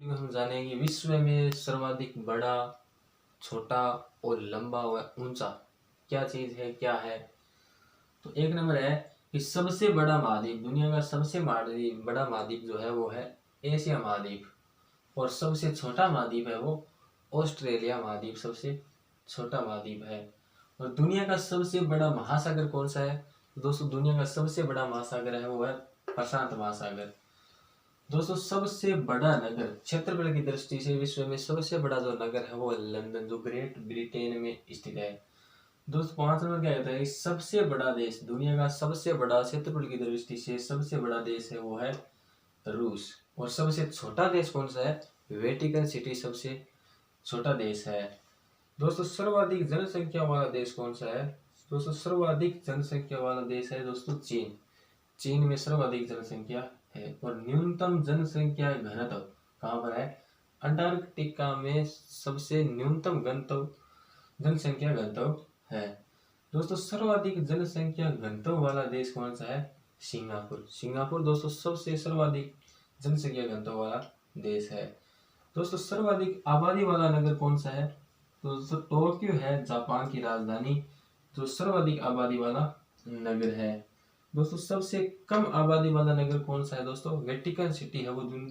हम जानेंगे विश्व में सर्वाधिक बड़ा, छोटा और लंबा व ऊंचा क्या चीज है, क्या है। तो एक नंबर है कि सबसे बड़ा महाद्वीप, दुनिया का सबसे बड़ा महाद्वीप जो है वो है एशिया महाद्वीप। और सबसे छोटा महाद्वीप है वो ऑस्ट्रेलिया महाद्वीप, सबसे छोटा महाद्वीप है। और दुनिया का सबसे बड़ा महासागर कौन सा है? दोस्तों दुनिया का सबसे बड़ा महासागर है वो है प्रशांत महासागर। दोस्तों सबसे बड़ा नगर क्षेत्रफल की दृष्टि से विश्व में सबसे बड़ा जो नगर है वो है लंदन, जो ग्रेट ब्रिटेन में स्थित है। दोस्तों 5 नंबर क्या कहता है कि सबसे बड़ा देश, दुनिया का सबसे बड़ा क्षेत्रफल की दृष्टि से सबसे बड़ा देश है वो है रूस। और सबसे छोटा देश कौन सा है? वेटिकन सिटी सबसे छोटा देश है। दोस्तों सर्वाधिक जनसंख्या वाला देश कौन सा है? दोस्तों सर्वाधिक जनसंख्या वाला देश है दोस्तों चीन। चीन में सर्वाधिक जनसंख्या है। और न्यूनतम जनसंख्या घनत्व कहाँ पर है? अंटार्कटिका में सबसे न्यूनतम जनसंख्या घनत्व है। दोस्तों सर्वाधिक जनसंख्या घनत्व वाला देश कौन सा है? सिंगापुर। सिंगापुर दोस्तों सबसे सर्वाधिक जनसंख्या घनत्व वाला देश है। दोस्तों सर्वाधिक आबादी वाला नगर कौन सा है? तो दोस्तों टोक्यो है, जापान की राजधानी, जो सर्वाधिक आबादी वाला नगर है। दोस्तों सबसे कम आबादी वाला नगर कौन सा है? दोस्तों वेटिकन सिटी है, वो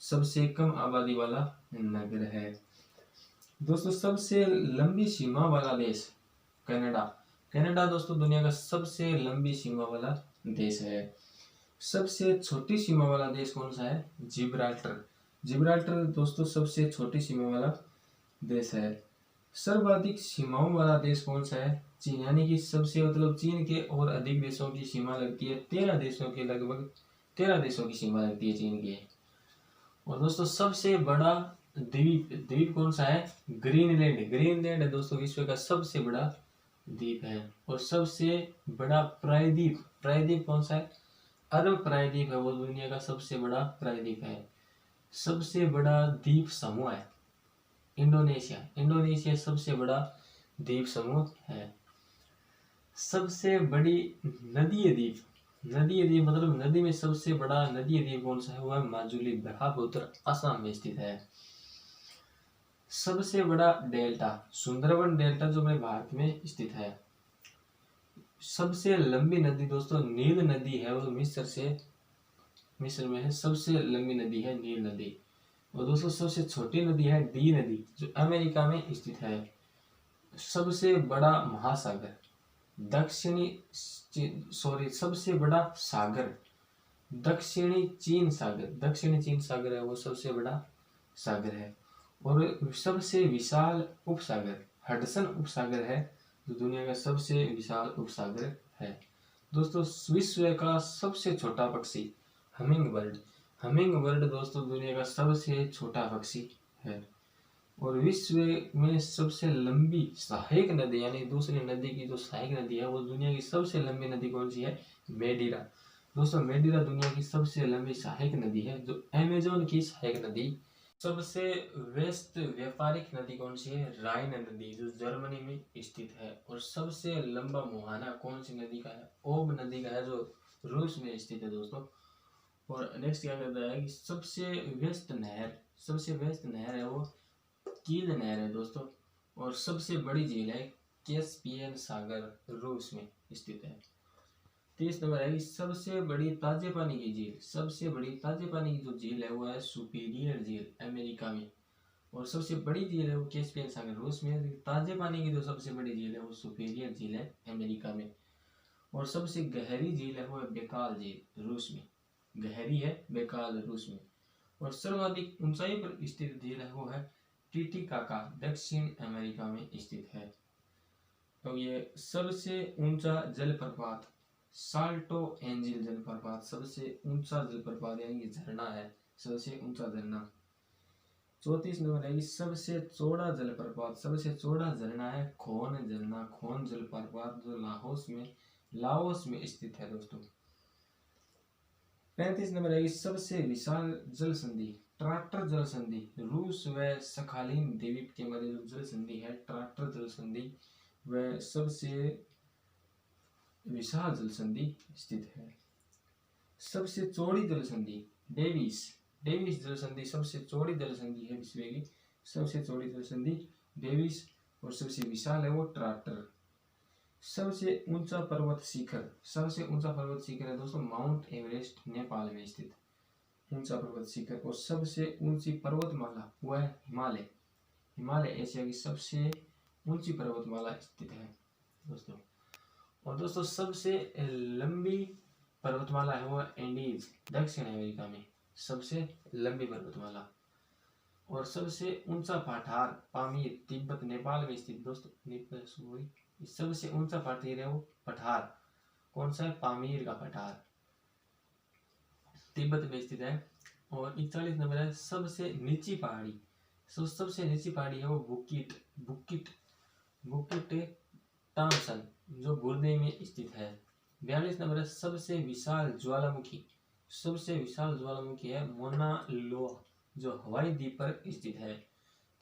सबसे कम आबादी वाला नगर है। दोस्तों सबसे लंबी सीमा वाला देश कनाडा। कनाडा दोस्तों दुनिया का सबसे लंबी सीमा वाला देश है। सबसे छोटी सीमा वाला देश कौन सा है? जिब्राल्टर। जिब्राल्टर दोस्तों सबसे छोटी सीमा वाला देश है। सर्वाधिक सीमाओं वाला देश कौन सा है? चीन, यानी कि सबसे चीन के और अधिक देशों की सीमा लगती है, 13 देशों के लगभग 13 देशों की सीमा लगती है चीन की। और दोस्तों सबसे बड़ा द्वीप कौन सा है? ग्रीनलैंड। ग्रीनलैंड है दोस्तों विश्व का सबसे बड़ा द्वीप है। और सबसे बड़ा प्रायद्वीप कौन सा है? अरब प्रायद्वीप है, वो दुनिया का सबसे बड़ा प्रायद्वीप है। सबसे बड़ा द्वीप समूह है इंडोनेशिया। इंडोनेशिया सबसे बड़ा द्वीप समूह है। सबसे बड़ी नदीय द्वीप, मतलब नदी में सबसे बड़ा नदीय द्वीप कौन सा है? वो है माजुली, ब्रह्मपुत्र असम में स्थित है। सबसे बड़ा डेल्टा सुंदरबन डेल्टा जो हमारे भारत में स्थित है। सबसे लंबी नदी दोस्तों नील नदी है, वो मिस्र में है, सबसे लंबी नदी है नील नदी। और दोस्तों सबसे छोटी नदी है डी नदी, जो अमेरिका में स्थित है। सबसे बड़ा महासागर सबसे बड़ा सागर दक्षिणी चीन सागर है, वो सबसे बड़ा सागर है। और सबसे विशाल उपसागर हडसन उपसागर है, जो दुनिया का सबसे विशाल उपसागर है। दोस्तों विश्व का सबसे छोटा पक्षी हमिंग बर्ड दोस्तों दुनिया का सबसे छोटा पक्षी है। और विश्व में सबसे लंबी सहायक नदी, यानी दूसरी नदी की जो सहायक नदी है, वो दुनिया की सबसे लंबी नदी कौन सी है? मेडिरा। दोस्तों मेडिरा दुनिया की सबसे लंबी सहायक नदी है, जो अमेजोन की सहायक नदी। सबसे व्यस्त व्यापारिक नदी कौन सी है? राइन नदी, जो जर्मनी में स्थित है। और सबसे लंबा मुहाना कौन सी नदी का है? ओब नदी का है, जो रूस में स्थित है दोस्तों। और नेक्स्ट क्या कहता है कि सबसे व्यस्त नहर है वो कील नहर है दोस्तों। और सबसे बड़ी झील है कैस्पियन सागर, रूस में स्थित है। 30 नंबर है कि सबसे बड़ी ताजे पानी की जो झील है वो है सुपीरियर झील, अमेरिका में। और सबसे बड़ी झील है वो कैस्पियन सागर, रूस में। ताजे पानी की जो सबसे बड़ी झील है वो सुपीरियर झील है, अमेरिका में। और सबसे गहरी झील है वो है बेकाल झील, रूस में। गहरी है बेकाल, रूस में। और सर्वाधिक ऊंचाई पर स्थित झील है वो है टिटिकाका, दक्षिण अमेरिका में स्थित है। तो ये सबसे ऊंचा जलप्रपात साल्टो एंजिल जलप्रपात, सबसे ऊंचा जलप्रपात यानी कि झरना है, सबसे ऊंचा झरना। 34 नंबर है कि सबसे चौड़ा झरना है खोन जलप्रपात, जो लाओस में स्थित है दोस्तों। 35 नंबर है कि सबसे विशाल जल संधि ट्राक्टर जल संधि, रूस व सखालिन द्वीप के मध्य जो जल संधि है ट्राक्टर जल संधि, वह सबसे विशाल जल संधि स्थित है। सबसे चौड़ी जल संधि डेविस डेविस जल संधि सबसे चौड़ी जल संधि है विश्व की, सबसे चौड़ी जल संधि डेविस, और सबसे विशाल है वो ट्राटर। सबसे ऊंचा पर्वत शिखर, सबसे ऊंचा पर्वत शिखर है दोस्तों माउंट एवरेस्ट, नेपाल में स्थित ऊंचा पर्वत शिखर। और सबसे ऊंची पर्वतमाला वह है हिमालय, हिमालय एशिया की सबसे ऊंची पर्वतमाला स्थित है दोस्तों। और दोस्तों सबसे लंबी पर्वतमाला है वो एंडीज, दक्षिण अमेरिका में सबसे लंबी पर्वतमाला। और सबसे ऊंचा पठार पामीर, तिब्बत नेपाल में स्थित दोस्तों। सबसे ऊंचा पठार है वो पठार, कौन सा है, पामीर का पठार, तिब्बत में स्थित है। और 41 नंबर है सबसे नीची पहाड़ी, सबसे नीची पहाड़ी है वो बुकिट, बुकिट बुकिट टामसन, जो गुर्दे में स्थित है। 42 नंबर है सबसे विशाल ज्वालामुखी, सबसे विशाल ज्वालामुखी है मोना लोआ, जो हवाई द्वीप पर स्थित है।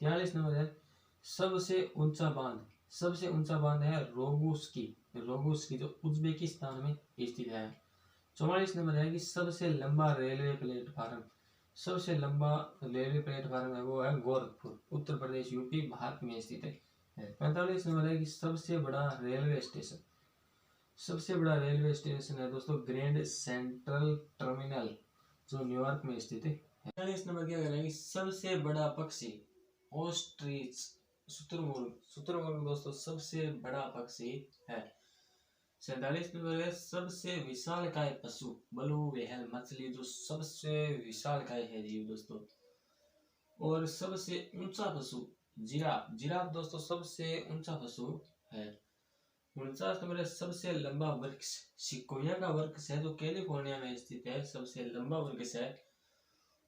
43 नंबर है सबसे ऊंचा बांध, सबसे ऊंचा बांध है रोगुस्की, रोगुस्की जो उज्बेकिस्तान में स्थित है। 44 नंबर है कि सबसे लंबा रेलवे प्लेटफार्म, सबसे लंबा रेलवे प्लेटफार्म है वो है गोरखपुर, उत्तर प्रदेश यूपी भारत में स्थित है। 45 नंबर है कि सबसे बड़ा रेलवे स्टेशन, सबसे बड़ा रेलवे स्टेशन है दोस्तों ग्रैंड सेंट्रल टर्मिनल, जो न्यूयॉर्क में स्थित है। 46 नंबर क्या कह रहा है कि सबसे बड़ा पक्षी ऑस्ट्रिच, शुतुरमुर्ग, शुतुरमुर्ग दोस्तों सबसे बड़ा पक्षी है। 47 नंबर है सबसे विशालकाय पशु ब्लू व्हेल मछली, जो सबसे विशालकाय है जीव दोस्तों। और सबसे ऊंचा पशु जिराफ, जिराफ दोस्तों सबसे ऊंचा पशु है। 49 नंबर है सबसे लंबा वृक्ष सिकोया का वृक्ष है, जो कैलिफोर्निया में स्थित है, सबसे लंबा वृक्ष है।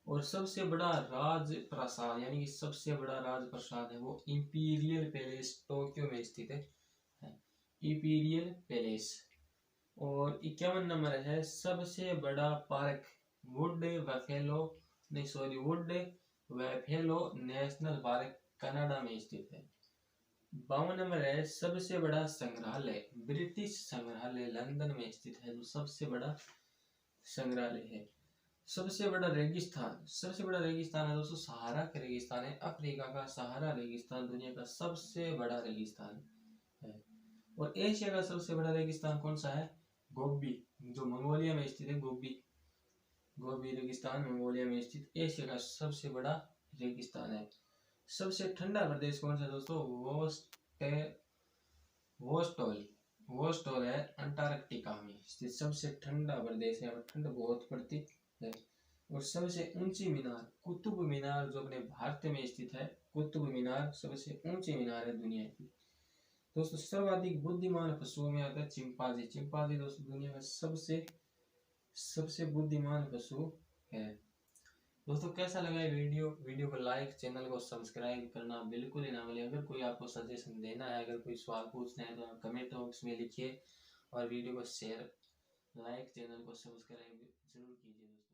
और सबसे बड़ा राज प्रासाद यानी कि सबसे बड़ा राज प्रासाद है वो इंपीरियल पैलेस, टोक्यो में स्थित है इंपीरियल पैलेस। और 51 नंबर है सबसे बड़ा पार्क वुड बफेलो, नहीं sorry would buffalo national park, Canada में स्थित है। 52 नंबर है सबसे बड़ा संग्रहालय ब्रिटिश संग्रहालय लंदन में स्थित है, जो सबसे बड़ा संग्रहालय है। सबसे बड़ा रेगिस्तान, सबसे बड़ा रेगिस्तान है दोस्तों सहारा का रेगिस्तान है, अफ्रीका का सहारा रेगिस्तान दुनिया का सबसे बड़ा रेगिस्तान है। और एशिया का सबसे बड़ा रेगिस्तान कौन सा है, गोबी, जो मंगोलिया में स्थित है, गोबी, गोबी रेगिस्तान मंगोलिया में स्थित एशिया का सबसे बड़ा रेगिस्तान है। सबसे ठंडा प्रदेश कौन सा है दोस्तों, वोस्टोल, वोस्टोल है अंटार्कटिका में स्थित सबसे ठंडा प्रदेश है, ठंड बहुत पड़ती है। और सबसे ऊंची मीनार कुतुब मीनार, जो अपने भारत में स्थित है, कुतुब मीनार सबसे ऊंची मीनार है दुनिया की। दोस्तों सर्वाधिक बुद्धिमान पशुओं में आता है चिंपांजी, चिंपांजी दोस्तों दुनिया का सबसे बुद्धिमान पशु है। दोस्तों कैसा लगा ये वीडियो को लाइक, चैनल को सब्सक्राइब करना बिल्कुल ही ना भूलें। अगर कोई आपको सजेशन देना है, अगर कोई सवाल पूछना है तो आप कमेंट बॉक्स में लिखिए, और वीडियो को शेयर, लाइक, चैनल को सब्सक्राइब जरूर कीजिए दोस्तों।